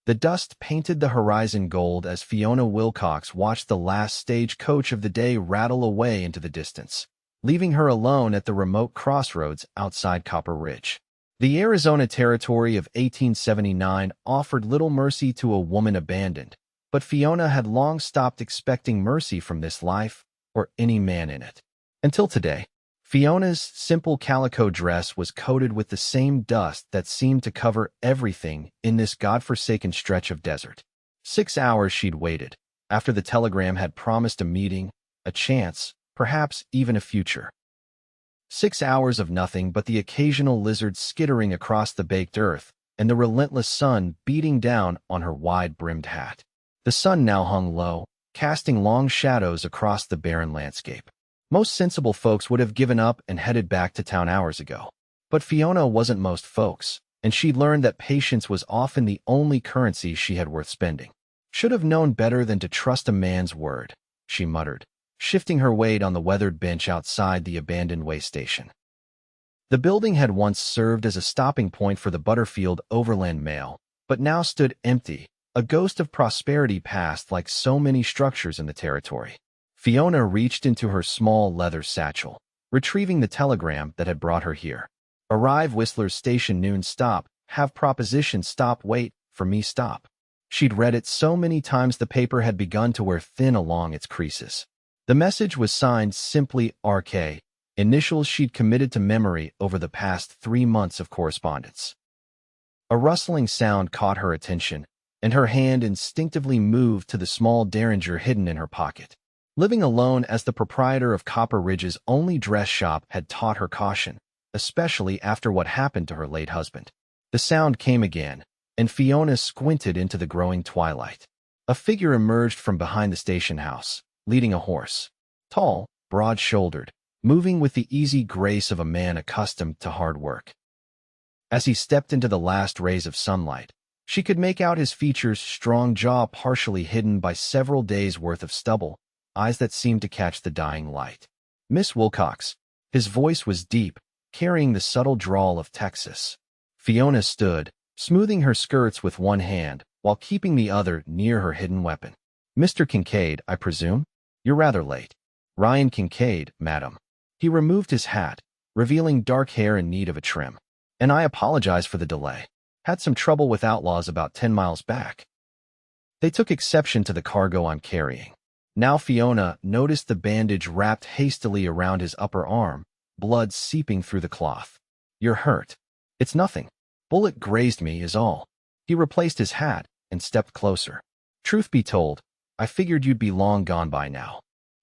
The dust painted the horizon gold as Fiona Wilcox watched the last stagecoach of the day rattle away into the distance, leaving her alone at the remote crossroads outside Copper Ridge. The Arizona Territory of 1879 offered little mercy to a woman abandoned, but Fiona had long stopped expecting mercy from this life or any man in it. Until today, Fiona's simple calico dress was coated with the same dust that seemed to cover everything in this godforsaken stretch of desert. 6 hours she'd waited, after the telegram had promised a meeting, a chance, perhaps even a future. 6 hours of nothing but the occasional lizard skittering across the baked earth and the relentless sun beating down on her wide-brimmed hat. The sun now hung low, casting long shadows across the barren landscape. Most sensible folks would have given up and headed back to town hours ago. But Fiona wasn't most folks, and she'd learned that patience was often the only currency she had worth spending. Should have known better than to trust a man's word, she muttered, shifting her weight on the weathered bench outside the abandoned way station. The building had once served as a stopping point for the Butterfield Overland Mail, but now stood empty, a ghost of prosperity past like so many structures in the territory. Fiona reached into her small leather satchel, retrieving the telegram that had brought her here. Arrive Whistler's Station noon stop, have proposition stop wait, for me stop. She'd read it so many times the paper had begun to wear thin along its creases. The message was signed simply RK, initials she'd committed to memory over the past 3 months of correspondence. A rustling sound caught her attention, and her hand instinctively moved to the small derringer hidden in her pocket. Living alone as the proprietor of Copper Ridge's only dress shop had taught her caution, especially after what happened to her late husband. The sound came again, and Fiona squinted into the growing twilight. A figure emerged from behind the station house, leading a horse. Tall, broad-shouldered, moving with the easy grace of a man accustomed to hard work. As he stepped into the last rays of sunlight, she could make out his features' strong jaw partially hidden by several days' worth of stubble, eyes that seemed to catch the dying light. Miss Wilcox. His voice was deep, carrying the subtle drawl of Texas. Fiona stood, smoothing her skirts with one hand, while keeping the other near her hidden weapon. Mr. Kincaid, I presume? You're rather late. Ryan Kincaid, madam. He removed his hat, revealing dark hair in need of a trim. And I apologize for the delay. Had some trouble with outlaws about 10 miles back. They took exception to the cargo I'm carrying. Now Fiona noticed the bandage wrapped hastily around his upper arm, blood seeping through the cloth. You're hurt. It's nothing. Bullet grazed me is all. He replaced his hat and stepped closer. Truth be told, I figured you'd be long gone by now.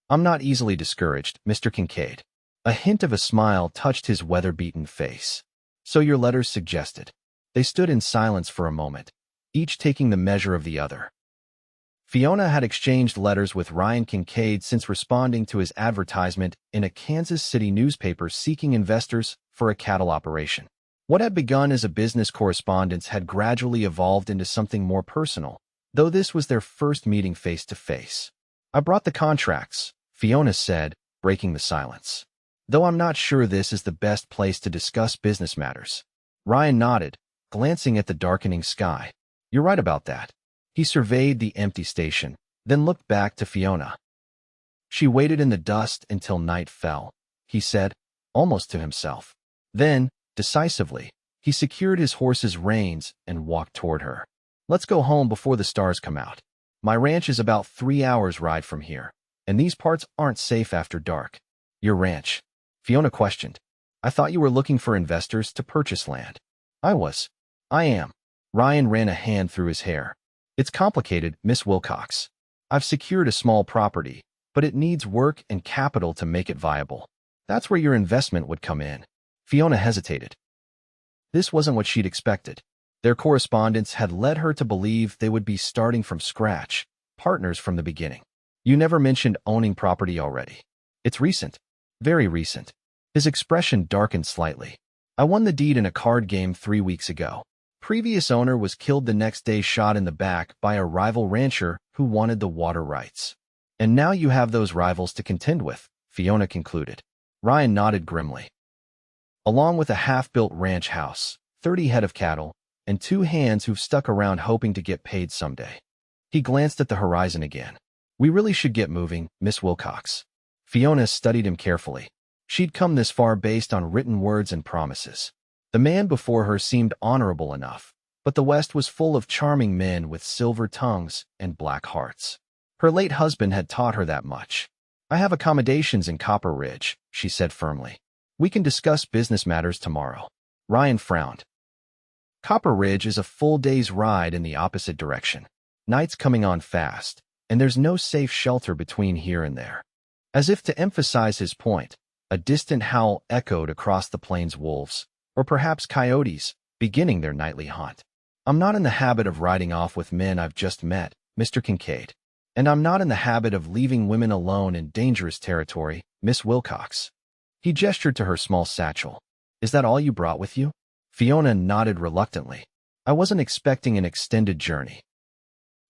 I'm not easily discouraged, Mr. Kincaid. A hint of a smile touched his weather-beaten face. So your letters suggested. They stood in silence for a moment, each taking the measure of the other. Fiona had exchanged letters with Ryan Kincaid since responding to his advertisement in a Kansas City newspaper seeking investors for a cattle operation. What had begun as a business correspondence had gradually evolved into something more personal, though this was their first meeting face-to-face. I brought the contracts, Fiona said, breaking the silence. Though I'm not sure this is the best place to discuss business matters. Ryan nodded, glancing at the darkening sky. You're right about that. He surveyed the empty station, then looked back to Fiona. She waited in the dust until night fell, he said, almost to himself. Then, decisively, he secured his horse's reins and walked toward her. Let's go home before the stars come out. My ranch is about 3 hours' ride from here, and these parts aren't safe after dark. Your ranch? Fiona questioned. I thought you were looking for investors to purchase land. I am. Ryan ran a hand through his hair. It's complicated, Miss Wilcox. I've secured a small property, but it needs work and capital to make it viable. That's where your investment would come in. Fiona hesitated. This wasn't what she'd expected. Their correspondence had led her to believe they would be starting from scratch, partners from the beginning. You never mentioned owning property already. It's recent. Very recent. His expression darkened slightly. I won the deed in a card game 3 weeks ago. Previous owner was killed the next day, shot in the back by a rival rancher who wanted the water rights. And now you have those rivals to contend with, Fiona concluded. Ryan nodded grimly. Along with a half-built ranch house, 30 head of cattle, and two hands who've stuck around hoping to get paid someday. He glanced at the horizon again. We really should get moving, Miss Wilcox. Fiona studied him carefully. She'd come this far based on written words and promises. The man before her seemed honorable enough, but the West was full of charming men with silver tongues and black hearts. Her late husband had taught her that much. I have accommodations in Copper Ridge, she said firmly. We can discuss business matters tomorrow. Ryan frowned. Copper Ridge is a full day's ride in the opposite direction. Night's coming on fast, and there's no safe shelter between here and there. As if to emphasize his point, a distant howl echoed across the plains. Wolves, or perhaps coyotes, beginning their nightly hunt. I'm not in the habit of riding off with men I've just met, Mr. Kincaid. And I'm not in the habit of leaving women alone in dangerous territory, Miss Wilcox. He gestured to her small satchel. Is that all you brought with you? Fiona nodded reluctantly. I wasn't expecting an extended journey.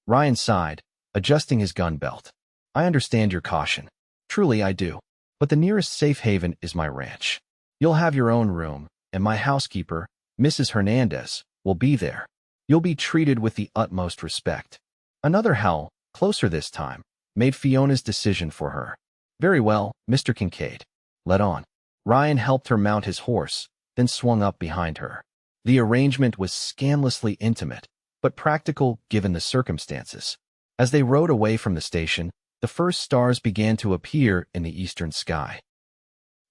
Ryan sighed, adjusting his gun belt. I understand your caution. Truly I do. But the nearest safe haven is my ranch. You'll have your own room, and my housekeeper, Mrs. Hernandez, will be there. You'll be treated with the utmost respect. Another howl, closer this time, made Fiona's decision for her. Very well, Mr. Kincaid. Let on. Ryan helped her mount his horse, then swung up behind her. The arrangement was scandalously intimate, but practical given the circumstances. As they rode away from the station, the first stars began to appear in the eastern sky.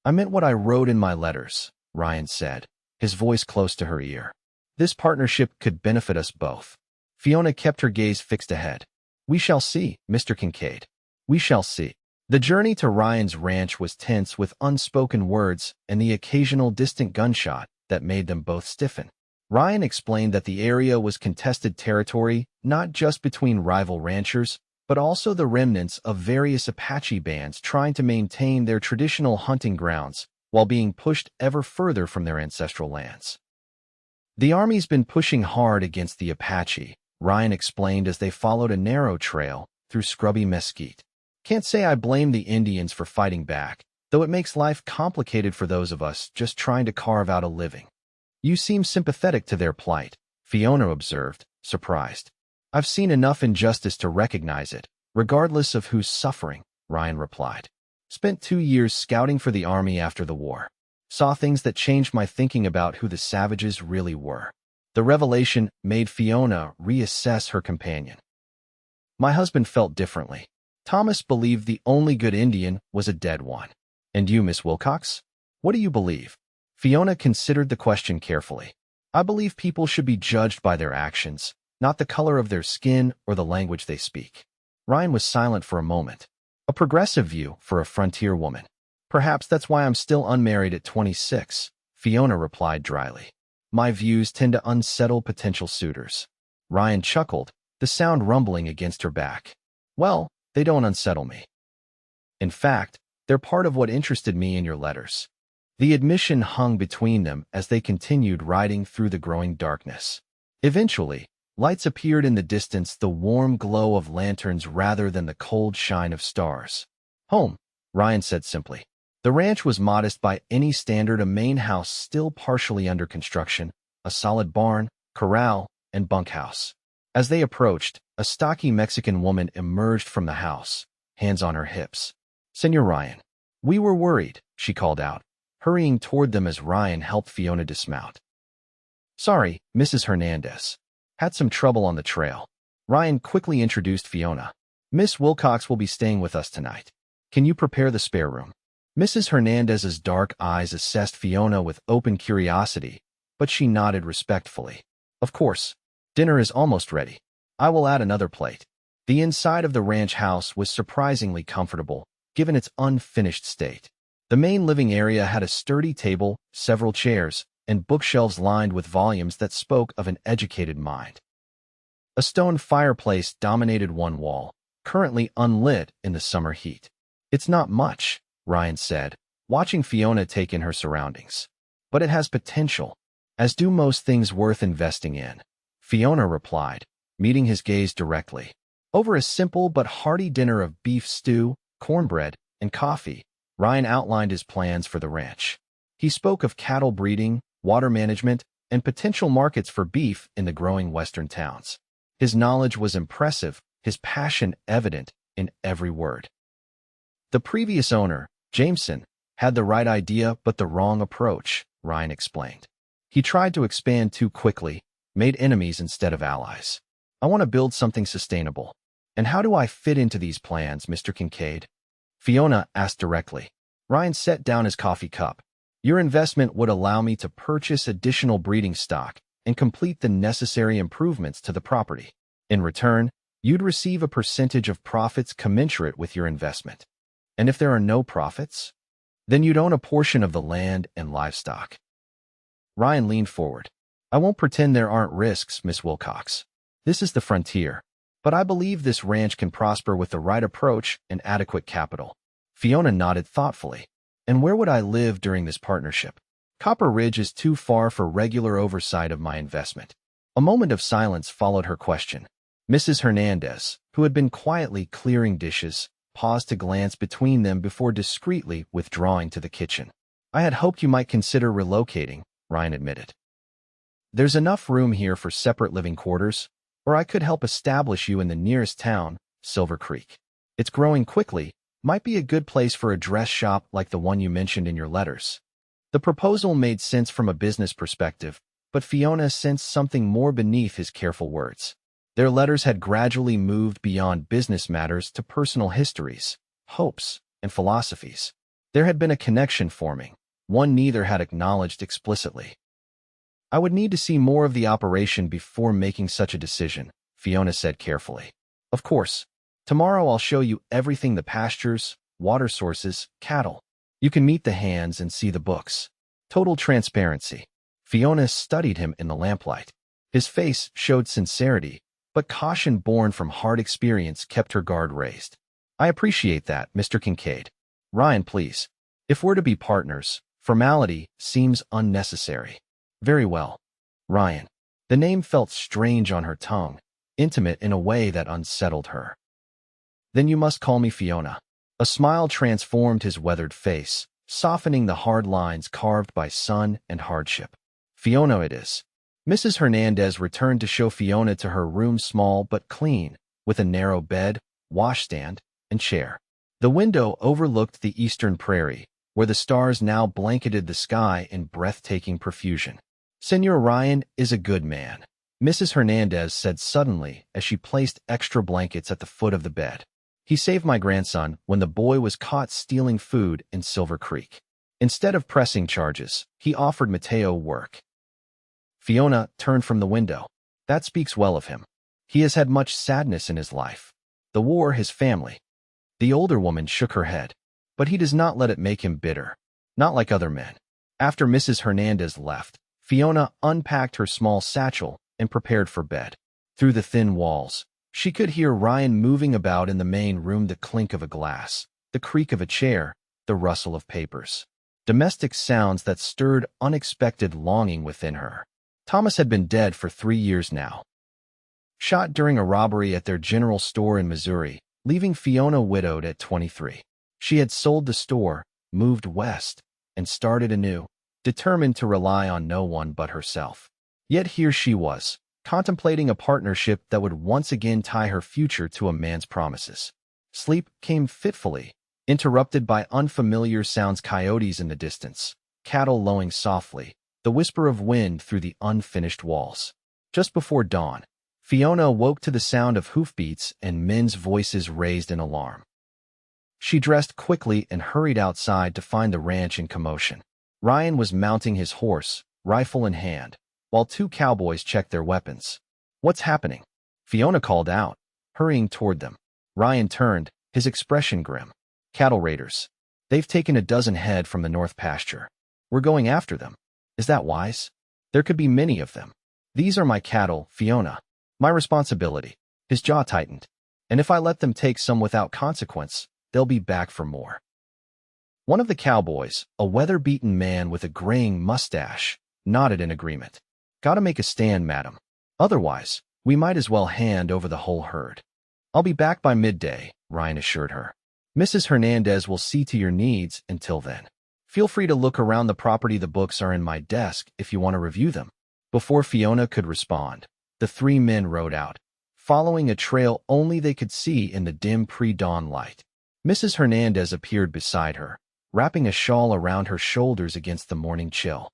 I meant what I wrote in my letters, Ryan said, his voice close to her ear. This partnership could benefit us both. Fiona kept her gaze fixed ahead. We shall see, Mr. Kincaid. We shall see. The journey to Ryan's ranch was tense with unspoken words and the occasional distant gunshot that made them both stiffen. Ryan explained that the area was contested territory not just between rival ranchers, but also the remnants of various Apache bands trying to maintain their traditional hunting grounds while being pushed ever further from their ancestral lands. The Army's been pushing hard against the Apache, Ryan explained as they followed a narrow trail through scrubby mesquite. Can't say I blame the Indians for fighting back, though it makes life complicated for those of us just trying to carve out a living. You seem sympathetic to their plight, Fiona observed, surprised. I've seen enough injustice to recognize it, regardless of who's suffering, Ryan replied. Spent 2 years scouting for the Army after the war. Saw things that changed my thinking about who the savages really were. The revelation made Fiona reassess her companion. My husband felt differently. Thomas believed the only good Indian was a dead one. And you, Miss Wilcox? What do you believe? Fiona considered the question carefully. I believe people should be judged by their actions, not the color of their skin or the language they speak. Ryan was silent for a moment. A progressive view for a frontier woman. Perhaps that's why I'm still unmarried at 26, Fiona replied dryly. My views tend to unsettle potential suitors. Ryan chuckled, the sound rumbling against her back. Well, they don't unsettle me. In fact, they're part of what interested me in your letters. The admission hung between them as they continued riding through the growing darkness. Eventually, lights appeared in the distance, the warm glow of lanterns rather than the cold shine of stars. Home, Ryan said simply. The ranch was modest by any standard, a main house still partially under construction, a solid barn, corral, and bunkhouse. As they approached, a stocky Mexican woman emerged from the house, hands on her hips. Senor Ryan. We were worried, she called out, hurrying toward them as Ryan helped Fiona dismount. Sorry, Mrs. Hernandez. Had some trouble on the trail. Ryan quickly introduced Fiona. Miss Wilcox will be staying with us tonight. Can you prepare the spare room? Mrs. Hernandez's dark eyes assessed Fiona with open curiosity, but she nodded respectfully. Of course. Dinner is almost ready. I will add another plate. The inside of the ranch house was surprisingly comfortable, given its unfinished state. The main living area had a sturdy table, several chairs, and bookshelves lined with volumes that spoke of an educated mind. A stone fireplace dominated one wall, currently unlit in the summer heat. It's not much, Ryan said, watching Fiona take in her surroundings. But it has potential, as do most things worth investing in. Fiona replied, meeting his gaze directly. Over a simple but hearty dinner of beef stew, cornbread, and coffee, Ryan outlined his plans for the ranch. He spoke of cattle breeding, water management, and potential markets for beef in the growing western towns. His knowledge was impressive, his passion evident in every word. The previous owner, Jameson, had the right idea but the wrong approach, Ryan explained. He tried to expand too quickly, made enemies instead of allies. I want to build something sustainable. And how do I fit into these plans, Mr. Kincaid? Fiona asked directly. Ryan set down his coffee cup. Your investment would allow me to purchase additional breeding stock and complete the necessary improvements to the property. In return, you'd receive a percentage of profits commensurate with your investment. And if there are no profits, then you'd own a portion of the land and livestock. Ryan leaned forward. I won't pretend there aren't risks, Miss Wilcox. This is the frontier. But I believe this ranch can prosper with the right approach and adequate capital. Fiona nodded thoughtfully. And where would I live during this partnership? Copper Ridge is too far for regular oversight of my investment. A moment of silence followed her question. Mrs. Hernandez, who had been quietly clearing dishes, paused to glance between them before discreetly withdrawing to the kitchen. I had hoped you might consider relocating, Ryan admitted. There's enough room here for separate living quarters, or I could help establish you in the nearest town, Silver Creek. It's growing quickly, might be a good place for a dress shop like the one you mentioned in your letters. The proposal made sense from a business perspective, but Fiona sensed something more beneath his careful words. Their letters had gradually moved beyond business matters to personal histories, hopes, and philosophies. There had been a connection forming, one neither had acknowledged explicitly. I would need to see more of the operation before making such a decision, Fiona said carefully. Of course, tomorrow I'll show you everything: the pastures, water sources, cattle. You can meet the hands and see the books. Total transparency. Fiona studied him in the lamplight. His face showed sincerity, but caution born from hard experience kept her guard raised. I appreciate that, Mr. Kincaid. Ryan, please. If we're to be partners, formality seems unnecessary. Very well. Ryan. The name felt strange on her tongue, intimate in a way that unsettled her. Then you must call me Fiona. A smile transformed his weathered face, softening the hard lines carved by sun and hardship. Fiona it is. Mrs. Hernandez returned to show Fiona to her room, small but clean, with a narrow bed, washstand, and chair. The window overlooked the eastern prairie, where the stars now blanketed the sky in breathtaking profusion. Senor Ryan is a good man, Mrs. Hernandez said suddenly as she placed extra blankets at the foot of the bed. He saved my grandson when the boy was caught stealing food in Silver Creek. Instead of pressing charges, he offered Mateo work. Fiona turned from the window. That speaks well of him. He has had much sadness in his life. The war, his family. The older woman shook her head. But he does not let it make him bitter. Not like other men. After Mrs. Hernandez left, Fiona unpacked her small satchel and prepared for bed. Through the thin walls, she could hear Ryan moving about in the main room: the clink of a glass, the creak of a chair, the rustle of papers. Domestic sounds that stirred unexpected longing within her. Thomas had been dead for 3 years now. Shot during a robbery at their general store in Missouri, leaving Fiona widowed at 23. She had sold the store, moved west, and started anew, determined to rely on no one but herself. Yet here she was, contemplating a partnership that would once again tie her future to a man's promises. Sleep came fitfully, interrupted by unfamiliar sounds: coyotes in the distance, cattle lowing softly, the whisper of wind through the unfinished walls. Just before dawn, Fiona woke to the sound of hoofbeats and men's voices raised in alarm. She dressed quickly and hurried outside to find the ranch in commotion. Ryan was mounting his horse, rifle in hand, while 2 cowboys checked their weapons. What's happening? Fiona called out, hurrying toward them. Ryan turned, his expression grim. Cattle raiders. They've taken a dozen head from the north pasture. We're going after them. Is that wise? There could be many of them. These are my cattle, Fiona. My responsibility. His jaw tightened. And if I let them take some without consequence, they'll be back for more. One of the cowboys, a weather-beaten man with a graying mustache, nodded in agreement. Gotta make a stand, madam. Otherwise, we might as well hand over the whole herd. I'll be back by midday, Ryan assured her. Mrs. Hernandez will see to your needs until then. Feel free to look around the property. The books are in my desk if you want to review them. Before Fiona could respond, the three men rode out, following a trail only they could see in the dim pre-dawn light. Mrs. Hernandez appeared beside her, wrapping a shawl around her shoulders against the morning chill.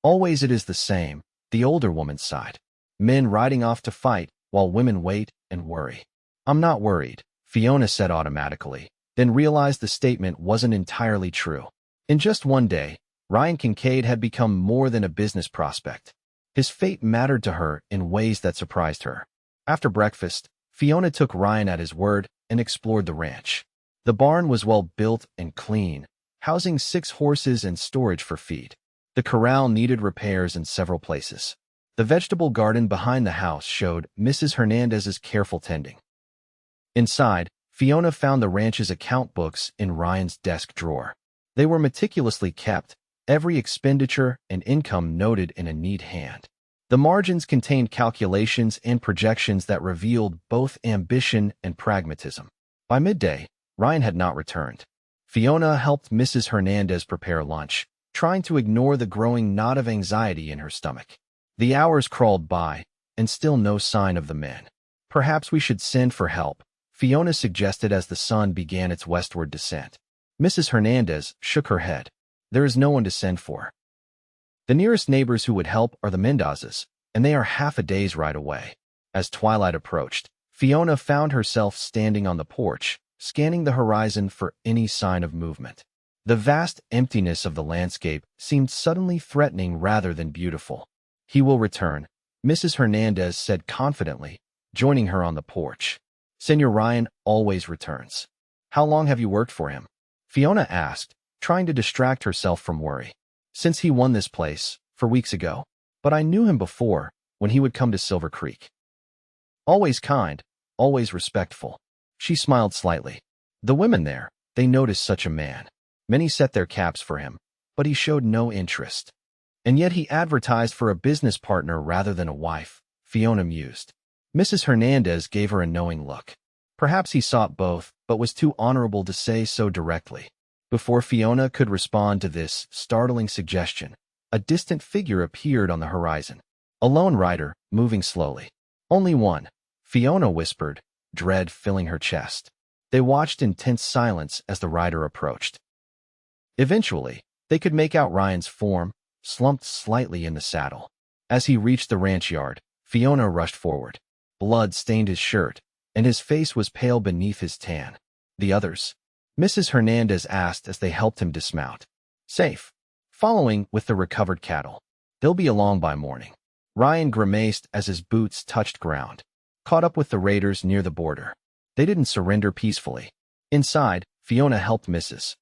Always it is the same, the older woman sighed. Men riding off to fight, while women wait and worry. I'm not worried, Fiona said automatically, then realized the statement wasn't entirely true. In just one day, Ryan Kincaid had become more than a business prospect. His fate mattered to her in ways that surprised her. After breakfast, Fiona took Ryan at his word and explored the ranch. The barn was well built and clean, housing 6 horses and storage for feed. The corral needed repairs in several places. The vegetable garden behind the house showed Mrs. Hernandez's careful tending. Inside, Fiona found the ranch's account books in Ryan's desk drawer. They were meticulously kept, every expenditure and income noted in a neat hand. The margins contained calculations and projections that revealed both ambition and pragmatism. By midday, Ryan had not returned. Fiona helped Mrs. Hernandez prepare lunch, trying to ignore the growing knot of anxiety in her stomach. The hours crawled by, and still no sign of the men. Perhaps we should send for help, Fiona suggested as the sun began its westward descent. Mrs. Hernandez shook her head. There is no one to send for. The nearest neighbors who would help are the Mendozas, and they are half a day's ride away. As twilight approached, Fiona found herself standing on the porch, scanning the horizon for any sign of movement. The vast emptiness of the landscape seemed suddenly threatening rather than beautiful. He will return, Mrs. Hernandez said confidently, joining her on the porch. Senor Ryan always returns. How long have you worked for him? Fiona asked, trying to distract herself from worry. Since he won this place, 4 weeks ago. But I knew him before, when he would come to Silver Creek. Always kind, always respectful. She smiled slightly. The women there, they noticed such a man. Many set their caps for him, but he showed no interest. And yet he advertised for a business partner rather than a wife, Fiona mused. Mrs. Hernandez gave her a knowing look. Perhaps he sought both, but was too honorable to say so directly. Before Fiona could respond to this startling suggestion, a distant figure appeared on the horizon. A lone rider, moving slowly. Only one, Fiona whispered, dread filling her chest. They watched in tense silence as the rider approached. Eventually, they could make out Ryan's form, slumped slightly in the saddle. As he reached the ranch yard, Fiona rushed forward. Blood stained his shirt, and his face was pale beneath his tan. The others? Mrs. Hernandez asked as they helped him dismount. Safe. Following with the recovered cattle. They'll be along by morning. Ryan grimaced as his boots touched ground. Caught up with the raiders near the border. They didn't surrender peacefully. Inside, Fiona helped Mrs.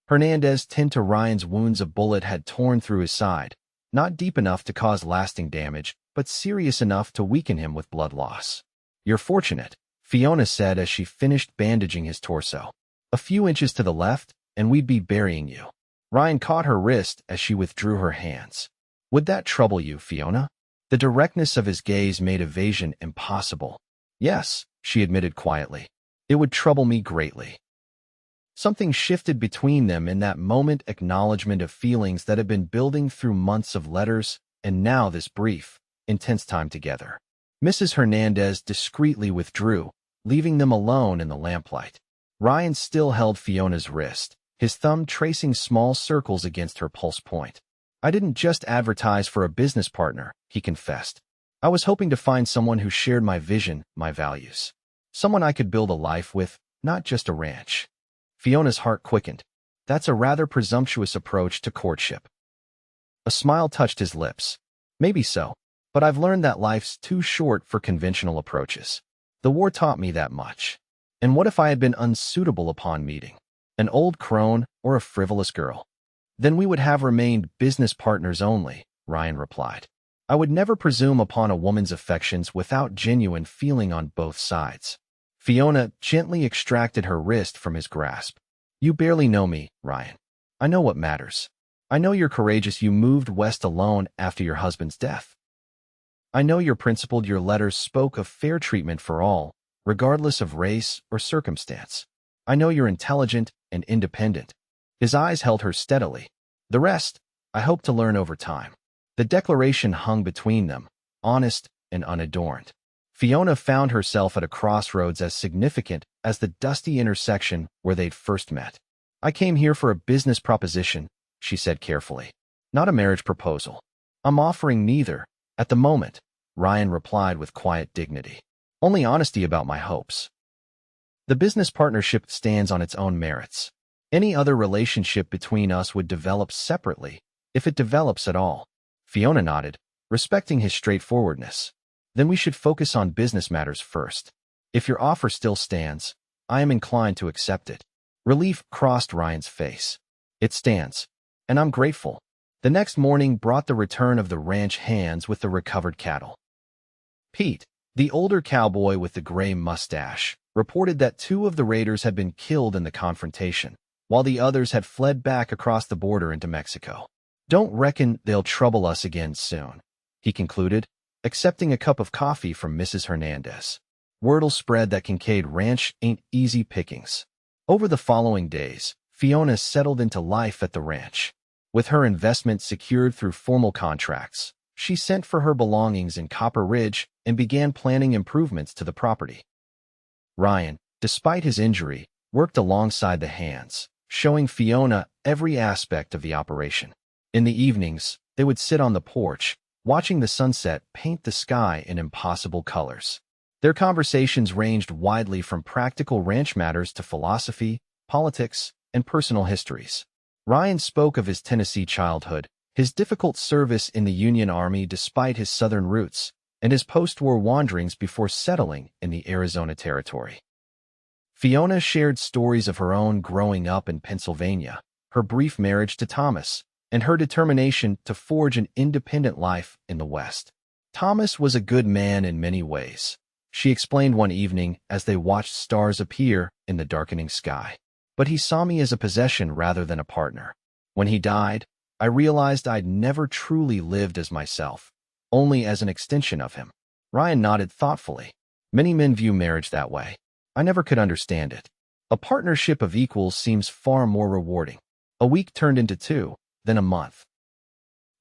Hernandez tend to Ryan's wounds. A bullet had torn through his side, not deep enough to cause lasting damage, but serious enough to weaken him with blood loss. You're fortunate, Fiona said as she finished bandaging his torso. A few inches to the left, and we'd be burying you. Ryan caught her wrist as she withdrew her hands. Would that trouble you, Fiona? The directness of his gaze made evasion impossible. Yes, she admitted quietly. It would trouble me greatly. Something shifted between them in that moment, acknowledgement of feelings that had been building through months of letters, and now this brief, intense time together. Mrs. Hernandez discreetly withdrew, leaving them alone in the lamplight. Ryan still held Fiona's wrist, his thumb tracing small circles against her pulse point. I didn't just advertise for a business partner, he confessed. I was hoping to find someone who shared my vision, my values. Someone I could build a life with, not just a ranch. Fiona's heart quickened. That's a rather presumptuous approach to courtship. A smile touched his lips. Maybe so, but I've learned that life's too short for conventional approaches. The war taught me that much. And what if I had been unsuitable upon meeting? An old crone or a frivolous girl? Then we would have remained business partners only, Ryan replied. I would never presume upon a woman's affections without genuine feeling on both sides. Fiona gently extracted her wrist from his grasp. You barely know me, Ryan. I know what matters. I know you're courageous. You moved west alone after your husband's death. I know you're principled. Your letters spoke of fair treatment for all, regardless of race or circumstance. I know you're intelligent and independent. His eyes held her steadily. The rest, I hope to learn over time. The declaration hung between them, honest and unadorned. Fiona found herself at a crossroads as significant as the dusty intersection where they'd first met. "I came here for a business proposition," she said carefully. "Not a marriage proposal. I'm offering neither, at the moment," Ryan replied with quiet dignity. "Only honesty about my hopes. The business partnership stands on its own merits. Any other relationship between us would develop separately, if it develops at all." Fiona nodded, respecting his straightforwardness. "Then we should focus on business matters first. If your offer still stands, I am inclined to accept it." Relief crossed Ryan's face. "It stands, and I'm grateful." The next morning brought the return of the ranch hands with the recovered cattle. Pete, the older cowboy with the gray mustache, reported that 2 of the raiders had been killed in the confrontation, while the others had fled back across the border into Mexico. "Don't reckon they'll trouble us again soon," he concluded, accepting a cup of coffee from Mrs. Hernandez. Word'll spread that Kincaid Ranch ain't easy pickings. Over the following days, Fiona settled into life at the ranch. With her investment secured through formal contracts, she sent for her belongings in Copper Ridge and began planning improvements to the property. Ryan, despite his injury, worked alongside the hands, showing Fiona every aspect of the operation. In the evenings, they would sit on the porch, watching the sunset paint the sky in impossible colors. Their conversations ranged widely from practical ranch matters to philosophy, politics, and personal histories. Ryan spoke of his Tennessee childhood, his difficult service in the Union Army despite his Southern roots, and his post-war wanderings before settling in the Arizona Territory. Fiona shared stories of her own growing up in Pennsylvania, her brief marriage to Thomas, and her determination to forge an independent life in the West. "Thomas was a good man in many ways," she explained one evening as they watched stars appear in the darkening sky. "But he saw me as a possession rather than a partner. When he died, I realized I'd never truly lived as myself, only as an extension of him." Ryan nodded thoughtfully. "Many men view marriage that way. I never could understand it. A partnership of equals seems far more rewarding." A week turned into 2, then a month.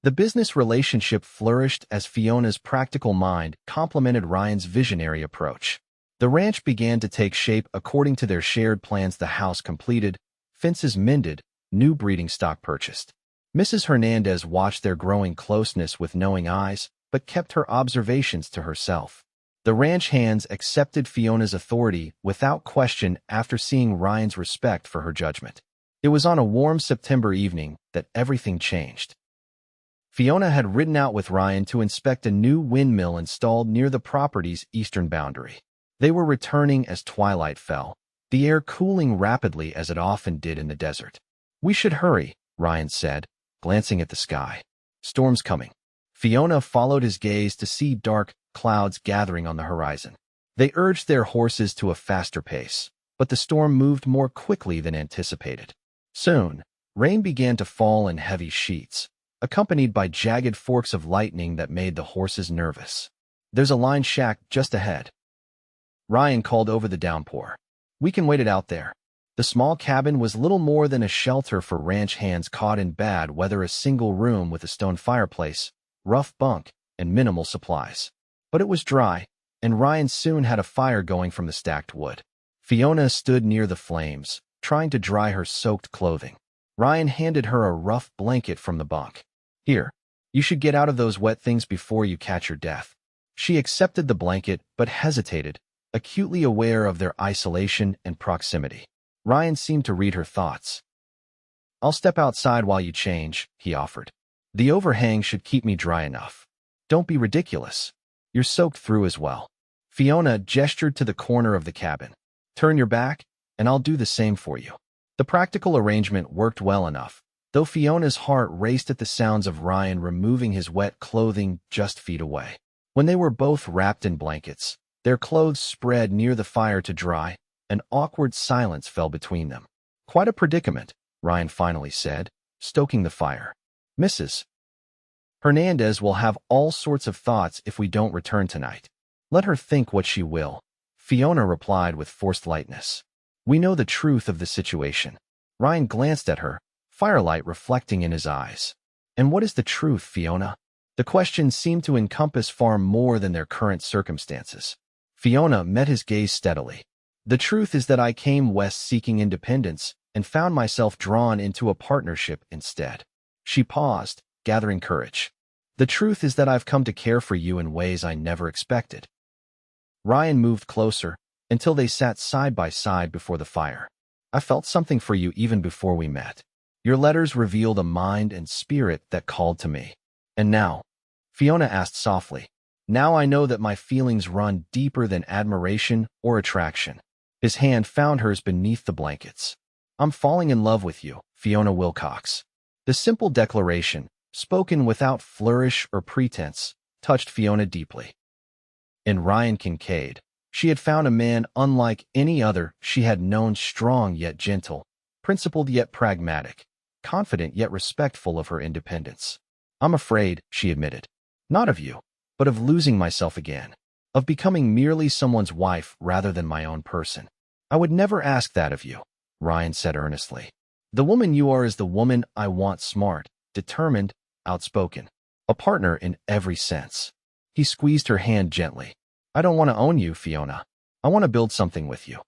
The business relationship flourished as Fiona's practical mind complemented Ryan's visionary approach. The ranch began to take shape according to their shared plans, the house completed, fences mended, new breeding stock purchased. Mrs. Hernandez watched their growing closeness with knowing eyes, but kept her observations to herself. The ranch hands accepted Fiona's authority without question after seeing Ryan's respect for her judgment. It was on a warm September evening that everything changed. Fiona had ridden out with Ryan to inspect a new windmill installed near the property's eastern boundary. They were returning as twilight fell, the air cooling rapidly as it often did in the desert. "We should hurry," Ryan said, glancing at the sky. "Storm's coming." Fiona followed his gaze to see dark clouds gathering on the horizon. They urged their horses to a faster pace, but the storm moved more quickly than anticipated. Soon, rain began to fall in heavy sheets, accompanied by jagged forks of lightning that made the horses nervous. "There's a line shack just ahead," Ryan called over the downpour. "We can wait it out there." The small cabin was little more than a shelter for ranch hands caught in bad weather, a single room with a stone fireplace, rough bunk, and minimal supplies. But it was dry, and Ryan soon had a fire going from the stacked wood. Fiona stood near the flames, trying to dry her soaked clothing. Ryan handed her a rough blanket from the bunk. "Here, you should get out of those wet things before you catch your death." She accepted the blanket but hesitated, acutely aware of their isolation and proximity. Ryan seemed to read her thoughts. "I'll step outside while you change," he offered. "The overhang should keep me dry enough." "Don't be ridiculous. You're soaked through as well." Fiona gestured to the corner of the cabin. "Turn your back, and I'll do the same for you." The practical arrangement worked well enough, though Fiona's heart raced at the sounds of Ryan removing his wet clothing just feet away. When they were both wrapped in blankets, their clothes spread near the fire to dry, an awkward silence fell between them. "Quite a predicament," Ryan finally said, stoking the fire. "Mrs. Hernandez will have all sorts of thoughts if we don't return tonight." "Let her think what she will," Fiona replied with forced lightness. "We know the truth of the situation." Ryan glanced at her, firelight reflecting in his eyes. "And what is the truth, Fiona?" The question seemed to encompass far more than their current circumstances. Fiona met his gaze steadily. The truth is that I came west seeking independence and found myself drawn into a partnership instead. She paused, gathering courage. The truth is that I've come to care for you in ways I never expected. Ryan moved closer until they sat side by side before the fire. I felt something for you even before we met. Your letters revealed a mind and spirit that called to me. And now, Fiona asked softly, now I know that my feelings run deeper than admiration or attraction. His hand found hers beneath the blankets. I'm falling in love with you, Fiona Wilcox. The simple declaration, spoken without flourish or pretense, touched Fiona deeply. In Ryan Kincaid, she had found a man unlike any other she had known, strong yet gentle, principled yet pragmatic, confident yet respectful of her independence. I'm afraid, she admitted. Not of you, but of losing myself again, of becoming merely someone's wife rather than my own person. I would never ask that of you, Ryan said earnestly. The woman you are is the woman I want, smart, determined, outspoken, a partner in every sense. He squeezed her hand gently. I don't want to own you, Fiona. I want to build something with you.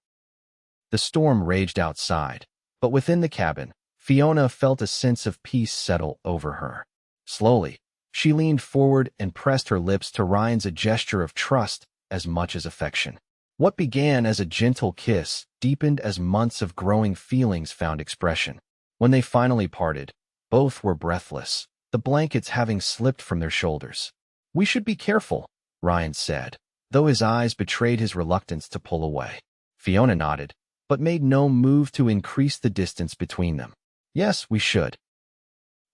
The storm raged outside, but within the cabin, Fiona felt a sense of peace settle over her. Slowly, she leaned forward and pressed her lips to Ryan's, a gesture of trust as much as affection. What began as a gentle kiss deepened as months of growing feelings found expression. When they finally parted, both were breathless, the blankets having slipped from their shoulders. We should be careful, Ryan said, though his eyes betrayed his reluctance to pull away. Fiona nodded, but made no move to increase the distance between them. Yes, we should.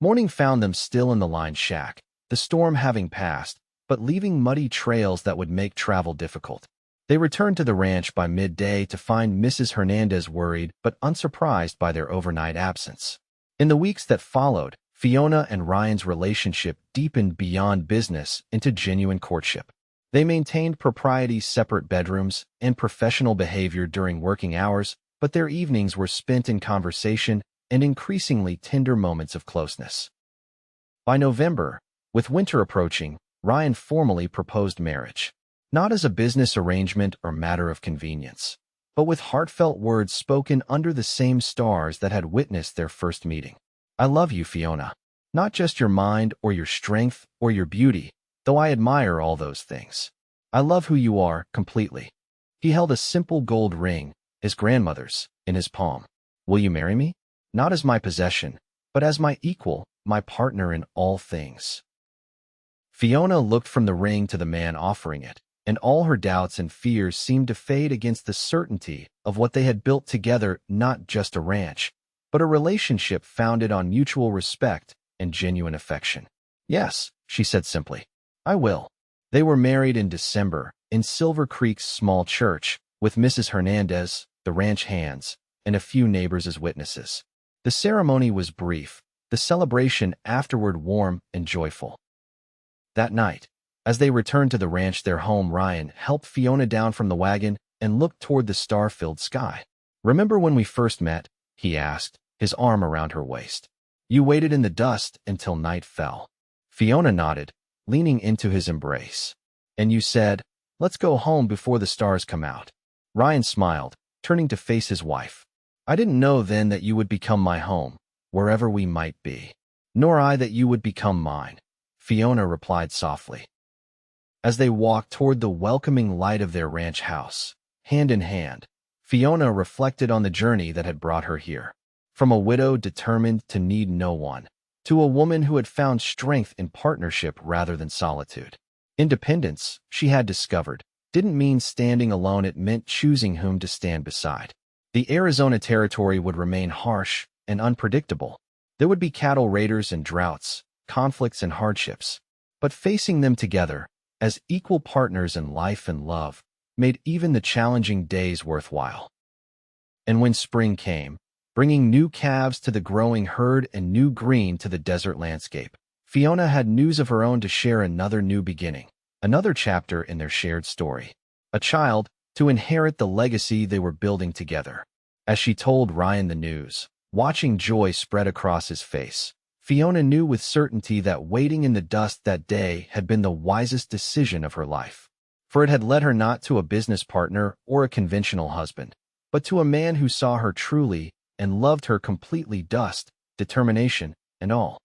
Morning found them still in the lined shack, the storm having passed, but leaving muddy trails that would make travel difficult. They returned to the ranch by midday to find Mrs. Hernandez worried but unsurprised by their overnight absence. In the weeks that followed, Fiona and Ryan's relationship deepened beyond business into genuine courtship. They maintained propriety's separate bedrooms and professional behavior during working hours, but their evenings were spent in conversation and increasingly tender moments of closeness. By November, with winter approaching, Ryan formally proposed marriage. Not as a business arrangement or matter of convenience, but with heartfelt words spoken under the same stars that had witnessed their first meeting. I love you, Fiona. Not just your mind or your strength or your beauty, though I admire all those things. I love who you are, completely. He held a simple gold ring, his grandmother's, in his palm. Will you marry me? Not as my possession, but as my equal, my partner in all things. Fiona looked from the ring to the man offering it, and all her doubts and fears seemed to fade against the certainty of what they had built together, not just a ranch, but a relationship founded on mutual respect and genuine affection. Yes, she said simply. I will. They were married in December, in Silver Creek's small church, with Mrs. Hernandez, the ranch hands, and a few neighbors as witnesses. The ceremony was brief, the celebration afterward warm and joyful. That night, as they returned to the ranch, their home, Ryan helped Fiona down from the wagon and looked toward the star-filled sky. Remember when we first met? He asked, his arm around her waist. You waited in the dust until night fell. Fiona nodded, leaning into his embrace. And you said, let's go home before the stars come out. Ryan smiled, turning to face his wife. I didn't know then that you would become my home, wherever we might be. Nor I that you would become mine, Fiona replied softly. As they walked toward the welcoming light of their ranch house, hand in hand, Fiona reflected on the journey that had brought her here. From a widow determined to need no one, to a woman who had found strength in partnership rather than solitude. Independence, she had discovered, didn't mean standing alone, it meant choosing whom to stand beside. The Arizona territory would remain harsh and unpredictable. There would be cattle raiders and droughts, conflicts and hardships. But facing them together, as equal partners in life and love, made even the challenging days worthwhile. And when spring came, bringing new calves to the growing herd and new green to the desert landscape, Fiona had news of her own to share, another new beginning, another chapter in their shared story. A child to inherit the legacy they were building together. As she told Ryan the news, watching joy spread across his face, Fiona knew with certainty that waiting in the dust that day had been the wisest decision of her life, for it had led her not to a business partner or a conventional husband, but to a man who saw her truly and loved her completely, dust, determination, and all.